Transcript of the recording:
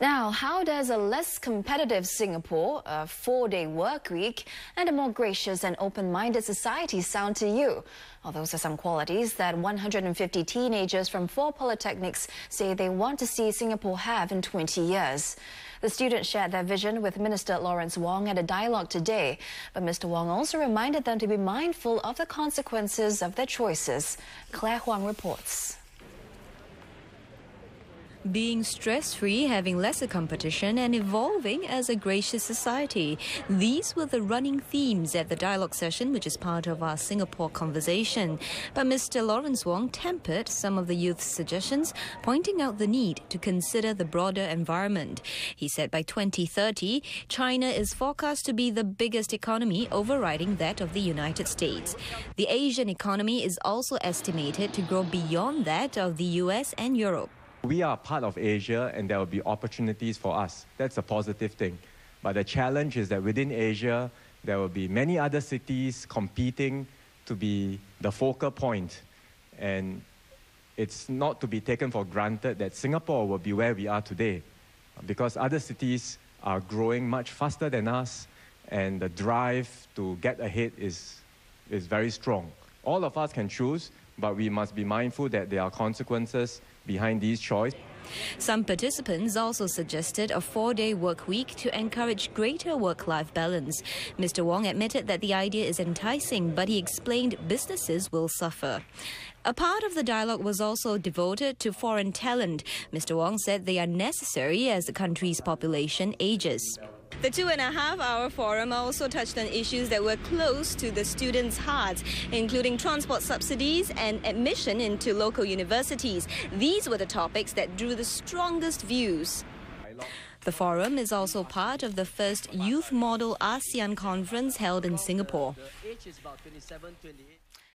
Now, how does a less competitive Singapore, a 4-day work week, and a more gracious and open-minded society sound to you? Well, those are some qualities that 150 teenagers from 4 polytechnics say they want to see Singapore have in 20 years. The students shared their vision with Mr Lawrence Wong at a dialogue today, but Mr Wong also reminded them to be mindful of the consequences of their choices. Claire Huang reports. Being stress-free, having lesser competition and evolving as a gracious society. These were the running themes at the dialogue session, which is part of our Singapore conversation. But Mr Lawrence Wong tempered some of the youth's suggestions, pointing out the need to consider the broader environment. He said by 2030, China is forecast to be the biggest economy, overriding that of the United States. The Asian economy is also estimated to grow beyond that of the US and Europe. We are part of Asia and there will be opportunities for us. That's a positive thing. But the challenge is that within Asia, there will be many other cities competing to be the focal point. And it's not to be taken for granted that Singapore will be where we are today, because other cities are growing much faster than us and the drive to get ahead is very strong. All of us can choose, but we must be mindful that there are consequences behind these choices. Some participants also suggested a 4-day work week to encourage greater work-life balance. Mr Wong admitted that the idea is enticing, but he explained businesses will suffer. A part of the dialogue was also devoted to foreign talent. Mr Wong said they are necessary as the country's population ages. The 2.5-hour forum also touched on issues that were close to the students' hearts, including transport subsidies and admission into local universities. These were the topics that drew the strongest views. The forum is also part of the first Youth Model ASEAN conference held in Singapore.